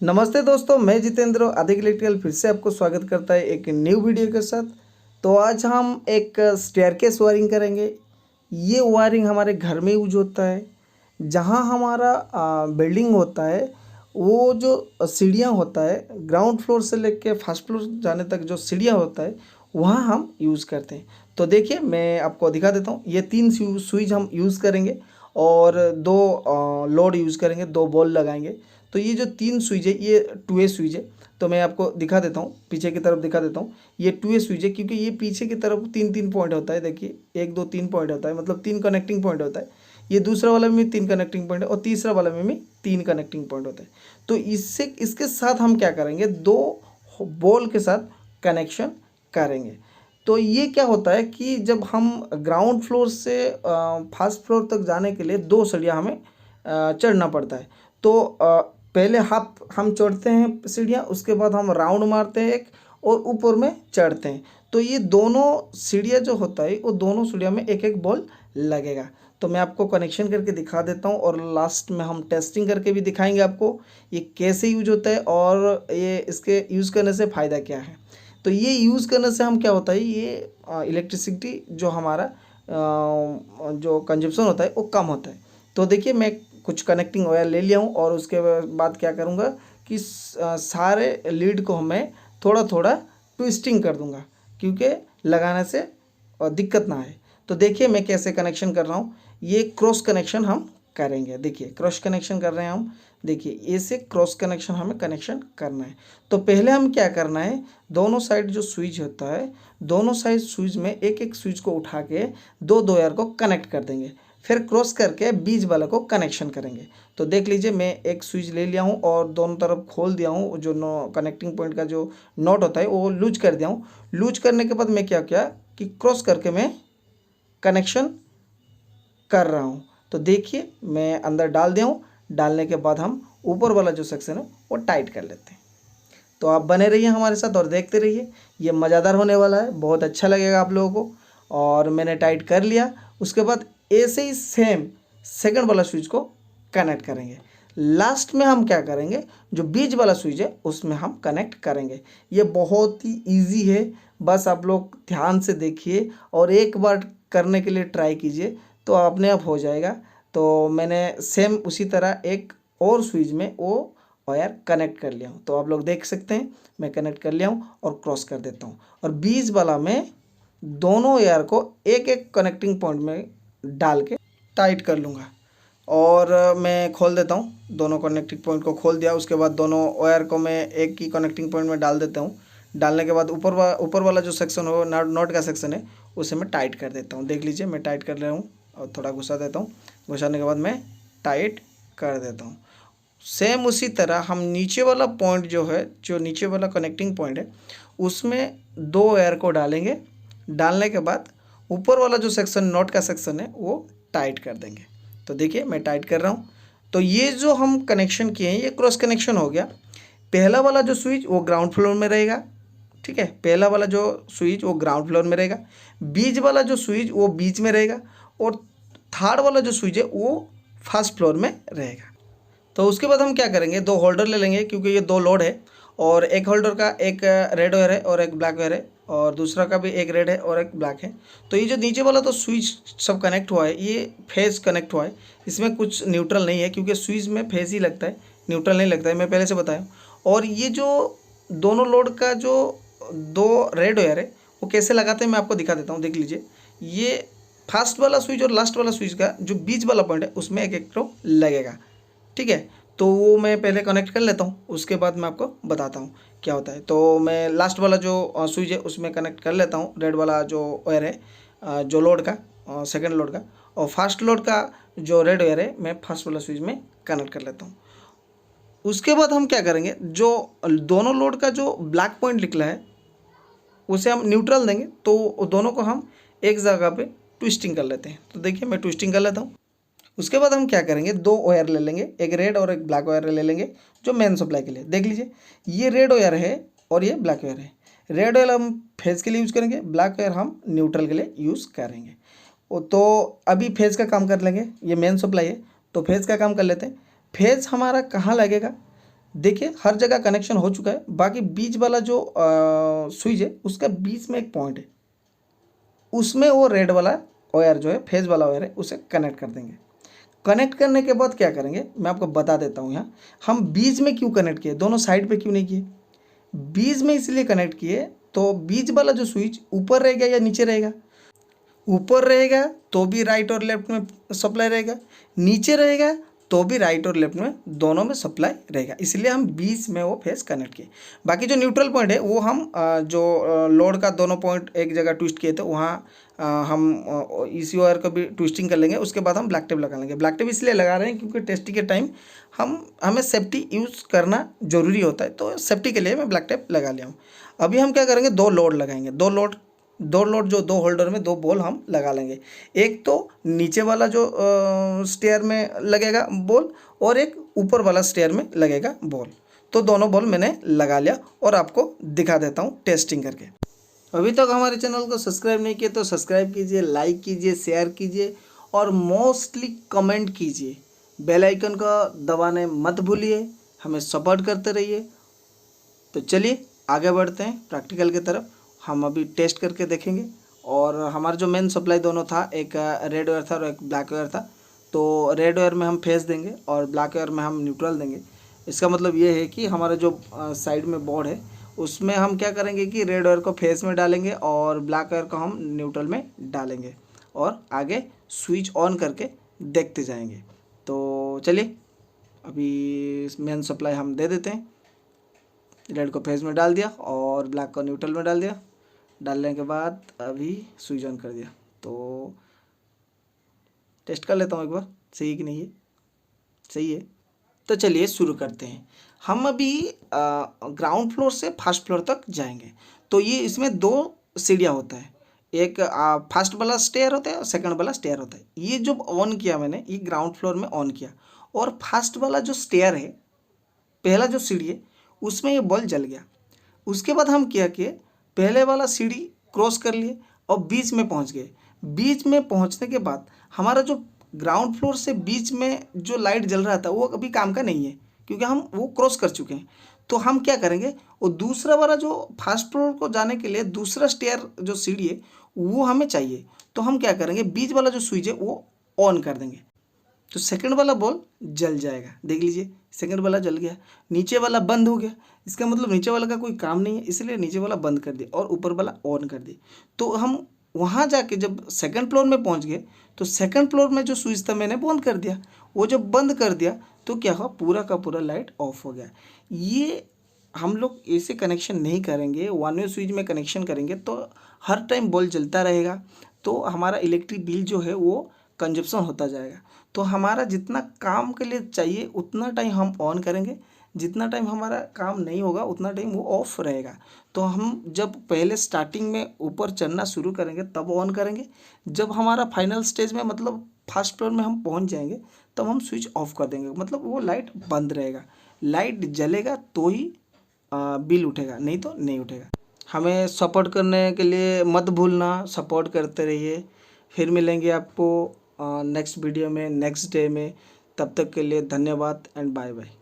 नमस्ते दोस्तों, मैं जितेंद्र अधिक इलेक्ट्रिकल फिर से आपको स्वागत करता है एक न्यू वीडियो के साथ। तो आज हम एक स्टेयरकेस वायरिंग करेंगे। ये वायरिंग हमारे घर में यूज होता है। जहाँ हमारा बिल्डिंग होता है, वो जो सीढ़ियाँ होता है, ग्राउंड फ्लोर से लेके फर्स्ट फ्लोर जाने तक जो सीढ़ियाँ होता है, वहाँ हम यूज़ करते हैं। तो देखिए, मैं आपको दिखा देता हूँ। ये 3 स्विच हम यूज़ करेंगे और 2 लोड यूज़ करेंगे, 2 बॉल लगाएंगे। तो ये जो 3 स्विच है, ये 2A स्विच है। तो मैं आपको दिखा देता हूँ, पीछे की तरफ दिखा देता हूँ। ये 2A स्विच है क्योंकि ये पीछे की तरफ 3 पॉइंट होता है। देखिए, 1 2 3 पॉइंट होता है, मतलब 3 कनेक्टिंग पॉइंट होता है। ये दूसरा वाला में 3 कनेक्टिंग पॉइंट है और तीसरा वाला में भी 3 कनेक्टिंग पॉइंट होता है। तो इसके साथ हम क्या करेंगे, 2 बॉल के साथ कनेक्शन करेंगे। तो ये क्या होता है कि जब हम ग्राउंड फ्लोर से फर्स्ट फ्लोर तक जाने के लिए 2 सीढ़ियाँ हमें चढ़ना पड़ता है। तो पहले हम चढ़ते हैं सीढ़ियाँ, उसके बाद हम राउंड मारते हैं एक और ऊपर में चढ़ते हैं। तो ये दोनों सीढ़ियाँ जो होता है, वो दोनों सीढ़ियों में एक एक बॉल लगेगा। तो मैं आपको कनेक्शन करके दिखा देता हूँ और लास्ट में हम टेस्टिंग करके भी दिखाएंगे आपको ये कैसे यूज होता है और ये इसके यूज़ करने से फ़ायदा क्या है। तो ये यूज़ करने से हम क्या होता है, ये इलेक्ट्रिसिटी जो हमारा जो कंजप्शन होता है वो कम होता है। तो देखिए, मैं कुछ कनेक्टिंग वायर ले लिया हूँ और उसके बाद क्या करूँगा कि सारे लीड को मैं थोड़ा थोड़ा ट्विस्टिंग कर दूँगा, क्योंकि लगाने से दिक्कत ना आए। तो देखिए, मैं कैसे कनेक्शन कर रहा हूँ। ये क्रॉस कनेक्शन हम करेंगे। देखिए, क्रॉस कनेक्शन कर रहे हैं हम। देखिए, ऐसे क्रॉस कनेक्शन हमें कनेक्शन करना है। तो पहले हम क्या करना है, दोनों साइड जो स्विच होता है, दोनों साइड स्विच में एक एक स्विच को उठा के 2 वायर को कनेक्ट कर देंगे। फिर क्रॉस करके बीच वाले को कनेक्शन करेंगे। तो देख लीजिए, मैं एक स्विच ले लिया हूँ और दोनों तरफ खोल दिया हूँ। जो कनेक्टिंग पॉइंट का जो नॉट होता है वो लूज कर दिया हूँ। लूज करने के बाद मैं क्या किया कि क्रॉस करके मैं कनेक्शन कर रहा हूँ। तो देखिए, मैं अंदर डाल दिया हूँ। डालने के बाद हम ऊपर वाला जो सेक्शन है वो टाइट कर लेते हैं। तो आप बने रहिए हमारे साथ और देखते रहिए, ये मज़ेदार होने वाला है, बहुत अच्छा लगेगा आप लोगों को। और मैंने टाइट कर लिया। उसके बाद ऐसे ही सेम सेकंड वाला स्विच को कनेक्ट करेंगे। लास्ट में हम क्या करेंगे, जो बीच वाला स्विच है उसमें हम कनेक्ट करेंगे। ये बहुत ही इजी है, बस आप लोग ध्यान से देखिए और एक बार करने के लिए ट्राई कीजिए, तो अपने आप हो जाएगा। तो मैंने सेम उसी तरह एक और स्विच में वो वायर कनेक्ट कर लिया हूँ। तो आप लोग देख सकते हैं, मैं कनेक्ट कर लिया हूँ और क्रॉस कर देता हूँ। और बीच वाला में दोनों वायर को एक एक कनेक्टिंग पॉइंट में डाल के टाइट कर लूँगा। और मैं खोल देता हूँ, दोनों कनेक्टिंग पॉइंट को खोल दिया। उसके बाद दोनों वायर को मैं एक ही कनेक्टिंग पॉइंट में डाल देता हूँ। डालने के बाद ऊपर वाला जो सेक्शन हो, नॉट का सेक्शन है, उसे मैं टाइट कर देता हूँ। देख लीजिए, मैं टाइट कर रहा हूँ और थोड़ा घुसा देता हूँ। घुसाने के बाद मैं टाइट कर देता हूँ। सेम उसी तरह हम नीचे वाला पॉइंट जो है, जो नीचे वाला कनेक्टिंग पॉइंट है, उसमें 2 वायर को डालेंगे। डालने के बाद ऊपर वाला जो सेक्शन, नॉट का सेक्शन है, वो टाइट कर देंगे। तो देखिए, मैं टाइट कर रहा हूँ। तो ये जो हम कनेक्शन किए हैं, ये क्रॉस कनेक्शन हो गया। पहला वाला जो स्विच वो ग्राउंड फ्लोर में रहेगा, ठीक है। पहला वाला जो स्विच वो ग्राउंड फ्लोर में रहेगा। बीच वाला जो स्विच वो बीच में रहेगा और थर्ड वाला जो स्विच है वो फर्स्ट फ्लोर में रहेगा। तो उसके बाद हम क्या करेंगे, 2 होल्डर ले लेंगे, क्योंकि ये 2 लोड है। और एक होल्डर का एक रेड वायर है और एक ब्लैक वायर है, और दूसरा का भी एक रेड है और एक ब्लैक है। तो ये जो नीचे वाला तो स्विच सब कनेक्ट हुआ है, ये फेज कनेक्ट हुआ है। इसमें कुछ न्यूट्रल नहीं है, क्योंकि स्विच में फेज ही लगता है, न्यूट्रल नहीं लगता है, मैं पहले से बताया। और ये जो दोनों लोड का जो 2 रेड वायर है, वो कैसे लगाते हैं मैं आपको दिखा देता हूँ। देख लीजिए, ये फर्स्ट वाला स्विच और लास्ट वाला स्विच का जो बीच वाला पॉइंट है, उसमें एक एक तो लगेगा, ठीक है। तो वो मैं पहले कनेक्ट कर लेता हूँ, उसके बाद मैं आपको बताता हूँ क्या होता है। तो मैं लास्ट वाला जो स्विच है उसमें कनेक्ट कर लेता हूँ, रेड वाला जो वायर है, जो लोड का, सेकंड लोड का। और फर्स्ट लोड का जो रेड वायर है, मैं फर्स्ट वाला स्विच में कनेक्ट कर लेता हूँ। उसके बाद हम क्या करेंगे, जो दोनों लोड का जो ब्लैक पॉइंट निकला है, उसे हम न्यूट्रल देंगे। तो दोनों को हम एक जगह पे ट्विस्टिंग कर लेते हैं। तो देखिए, मैं ट्विस्टिंग कर लेता हूँ। उसके बाद हम क्या करेंगे, 2 वायर ले लेंगे, एक रेड और एक ब्लैक वायर ले लेंगे, जो मेन सप्लाई के लिए। देख लीजिए, ये रेड वायर है और ये ब्लैक वायर है। रेड वायर हम फेज के लिए यूज़ करेंगे, ब्लैक वायर हम न्यूट्रल के लिए यूज़ करेंगे। तो अभी फेज का काम कर लेंगे, ये मेन सप्लाई है, तो फेज का काम कर लेते हैं। फेज हमारा कहाँ लगेगा, देखिए हर जगह कनेक्शन हो चुका है। बाकी बीच वाला जो स्विच है उसका बीच में एक पॉइंट है, उसमें वो रेड वाला वायर जो है, फेज वाला वायर है, उसे कनेक्ट कर देंगे। कनेक्ट करने के बाद क्या करेंगे मैं आपको बता देता हूँ। यहाँ हम बीच में क्यों कनेक्ट किए, दोनों साइड पे क्यों नहीं किए? बीच में इसलिए कनेक्ट किए तो बीच वाला जो स्विच ऊपर रहेगा या नीचे रहेगा? ऊपर रहेगा तो भी राइट और लेफ्ट में सप्लाई रहेगा, नीचे रहेगा तो भी राइट और लेफ्ट में दोनों में सप्लाई रहेगा, इसलिए हम बीच में वो फेस कनेक्ट किए। बाकी जो न्यूट्रल पॉइंट है वो हम जो लोड का दोनों पॉइंट एक जगह ट्विस्ट किए थे वहाँ हम इसी वायर को भी ट्विस्टिंग कर लेंगे। उसके बाद हम ब्लैक टेप लगा लेंगे। ब्लैक टेप इसलिए लगा रहे हैं क्योंकि टेस्टिंग के टाइम हमें सेफ्टी यूज़ करना ज़रूरी होता है, तो सेफ्टी के लिए मैं ब्लैक टेप लगा लिया हूँ। अभी हम क्या करेंगे, दो लोड लगाएंगे। दो लोड जो दो होल्डर में दो बॉल हम लगा लेंगे। एक तो नीचे वाला जो स्टेयर में लगेगा बॉल और एक ऊपर वाला स्टेयर में लगेगा बॉल। तो दोनों बॉल मैंने लगा लिया और आपको दिखा देता हूँ टेस्टिंग करके। अभी तक हमारे चैनल को सब्सक्राइब नहीं किए तो सब्सक्राइब कीजिए, लाइक कीजिए, शेयर कीजिए और मोस्टली कमेंट कीजिए। बेल आइकन का दबाने मत भूलिए, हमें सपोर्ट करते रहिए। तो चलिए आगे बढ़ते हैं प्रैक्टिकल की तरफ। हम अभी टेस्ट करके देखेंगे। और हमारा जो मेन सप्लाई दोनों था, एक रेड वायर था और एक ब्लैक वायर था। तो रेड वायर में हम फेस देंगे और ब्लैक वायर में हम न्यूट्रल देंगे। इसका मतलब ये है कि हमारा जो साइड में बोर्ड है उसमें हम क्या करेंगे कि रेड वायर को फेस में डालेंगे और ब्लैक वायर को हम न्यूट्रल में डालेंगे और आगे स्विच ऑन करके देखते जाएंगे। तो चलिए अभी मेन सप्लाई हम दे देते हैं। रेड को फेज में डाल दिया और ब्लैक को न्यूट्रल में डाल दिया। डालने के बाद अभी स्विच ऑन कर दिया। तो टेस्ट कर लेता हूँ एक बार, सही है कि नहीं है। सही है। तो चलिए शुरू करते हैं। हम अभी ग्राउंड फ्लोर से फर्स्ट फ्लोर तक जाएंगे। तो ये इसमें दो सीढ़ियाँ होता है, एक फर्स्ट वाला स्टेयर होता है और सेकंड वाला स्टेयर होता है। ये जब ऑन किया मैंने, ये ग्राउंड फ्लोर में ऑन किया और फर्स्ट वाला जो स्टेयर है, पहला जो सीढ़ी है, उसमें ये बॉल जल गया। उसके बाद हम क्या किए, पहले वाला सीढ़ी क्रॉस कर लिए और बीच में पहुंच गए। बीच में पहुंचने के बाद हमारा जो ग्राउंड फ्लोर से बीच में जो लाइट जल रहा था वो अभी काम का नहीं है, क्योंकि हम वो क्रॉस कर चुके हैं। तो हम क्या करेंगे, वो दूसरा वाला जो फर्स्ट फ्लोर को जाने के लिए दूसरा स्टेयर जो सीढ़ी है वो हमें चाहिए। तो हम क्या करेंगे, बीच वाला जो स्विच है वो ऑन कर देंगे तो सेकंड वाला बॉल जल जाएगा। देख लीजिए सेकंड वाला जल गया, नीचे वाला बंद हो गया। इसका मतलब नीचे वाला का कोई काम नहीं है, इसलिए नीचे वाला बंद कर दिया और ऊपर वाला ऑन कर दिया। तो हम वहाँ जाके जब सेकंड फ्लोर में पहुँच गए तो सेकंड फ्लोर में जो स्विच था मैंने बंद कर दिया। वो जब बंद कर दिया तो क्या हुआ, पूरा का पूरा लाइट ऑफ हो गया। ये हम लोग ऐसे कनेक्शन नहीं करेंगे, वन वे स्विच में कनेक्शन करेंगे तो हर टाइम बॉल जलता रहेगा। तो हमारा इलेक्ट्रिक बिल जो है वो कंजप्शन होता जाएगा। तो हमारा जितना काम के लिए चाहिए उतना टाइम हम ऑन करेंगे, जितना टाइम हमारा काम नहीं होगा उतना टाइम वो ऑफ रहेगा। तो हम जब पहले स्टार्टिंग में ऊपर चढ़ना शुरू करेंगे तब ऑन करेंगे। जब हमारा फाइनल स्टेज में मतलब फर्स्ट फ्लोर में हम पहुंच जाएंगे तब हम स्विच ऑफ कर देंगे, मतलब वो लाइट बंद रहेगा। लाइट जलेगा तो ही बिल उठेगा, नहीं तो नहीं उठेगा। हमें सपोर्ट करने के लिए मत भूलना, सपोर्ट करते रहिए। फिर मिलेंगे आपको नेक्स्ट वीडियो में, नेक्स्ट डे में। तब तक के लिए धन्यवाद एंड बाय बाय।